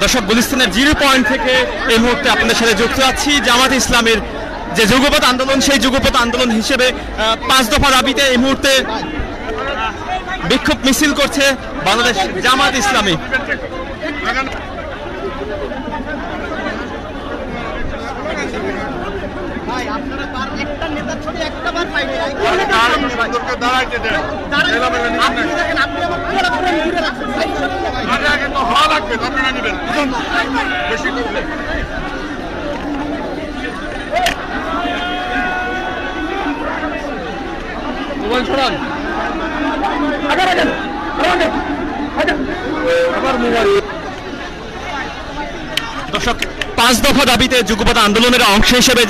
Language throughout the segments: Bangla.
দর্শক, গুলিস্তানের 0 পয়েন্ট থেকে এই মুহূর্তে আপনাদের সাথে যুক্ত আছি। জামাত ইসলামের যে যুগপৎ আন্দোলন, সেই যুগপৎ আন্দোলন হিসেবে 5 দফা দাবিতে এই মুহূর্তে বিক্ষোভ মিছিল করছে বাংলাদেশ জামাত ইসলামী। দর্শক, 5 দফা দাবিতে যুগপৎ আন্দোলনের অংশ হিসেবে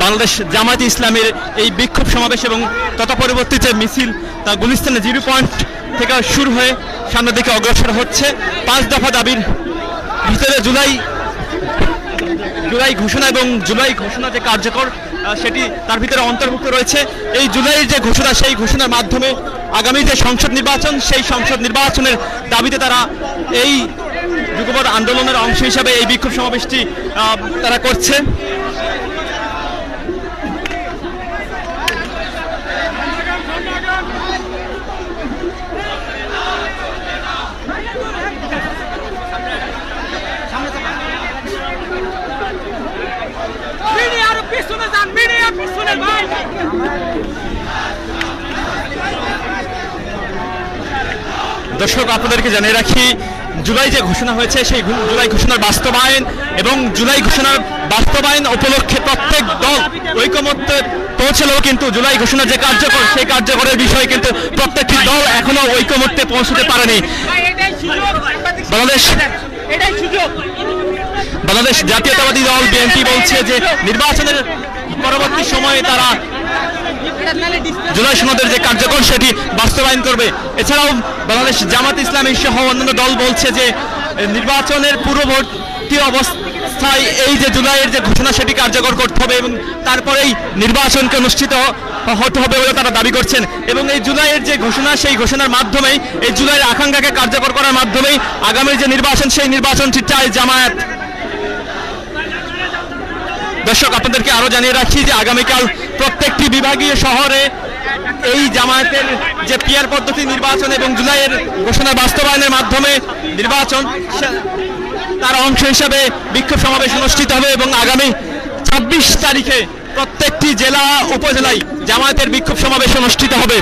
বাংলাদেশ জামাত ইসলামের এই বিক্ষোভ সমাবেশ এবং তৎপরবর্তীতে মিছিল তা গুলিস্তানের 0 পয়েন্ট থেকে শুরু হয়ে সামনের দিকে অগ্রসর হচ্ছে। 5 দফা দাবির ভিতরে জুলাই ঘোষণা এবং জুলাই ঘোষণা যে কার্যকর সেটি তার ভিতরে অন্তর্ভুক্ত রয়েছে। এই জুলাইয়ের যে ঘোষণা, সেই ঘোষণার মাধ্যমে আগামী যে সংসদ নির্বাচন, সেই সংসদ নির্বাচনের দাবিতে তারা এই যুগপৎ আন্দোলনের অংশ হিসাবে এই বিক্ষোভ সমাবেশটি তারা করছে। দর্শক, আপনাদেরকে জানিয়ে রাখি, জুলাই যে ঘোষণা হয়েছে সেই জুলাই ঘোষণার বাস্তবায়ন এবং জুলাই ঘোষণার বাস্তবায়ন উপলক্ষে প্রত্যেক দল ঐকমত্যে পৌঁছলেও কিন্তু জুলাই ঘোষণা যে কার্যকর, সেই কার্যকরের বিষয়ে কিন্তু প্রত্যেকটি দল এখনো ঐকমত্যে পৌঁছতে পারেনি। বাংলাদেশ জাতীয়তাবাদী দল বিএনপি বলছে যে নির্বাচনের পরবর্তী সময়ে তারা জুলাই সনদের যে কার্যকর সেটি বাস্তবায়ন করবে। এছাড়াও বাংলাদেশ জামাত ইসলামী সহ অন্যান্য দল বলছে যে নির্বাচনের পূর্ববর্তী অবস্থায় এই যে জুলাইয়ের যে ঘোষণা সেটি কার্যকর করতে হবে এবং তারপরেই নির্বাচনকে অনুষ্ঠিত হতে হবে বলে তারা দাবি করছেন। এবং এই জুলাইয়ের যে ঘোষণা, সেই ঘোষণার মাধ্যমেই, এই জুলাইয়ের আকাঙ্ক্ষাকে কার্যকর করার মাধ্যমেই আগামী যে নির্বাচন, সেই নির্বাচনটি চায় জামায়াত। দর্শক, আপনাদেরকে আরো জানিয়ে রাখি যে আগামীকাল প্রত্যেকটি বিভাগীয় শহরে এই জামায়াতের যে পিয়ার পদ্ধতি নির্বাচন এবং জুলাইয়ের ঘোষণা বাস্তবায়নের মাধ্যমে নির্বাচন, তার অংশ হিসাবে বিক্ষোভ সমাবেশ অনুষ্ঠিত হবে এবং আগামী 26 তারিখে প্রত্যেকটি জেলা উপজেলায় জামায়াতের বিক্ষোভ সমাবেশ অনুষ্ঠিত হবে।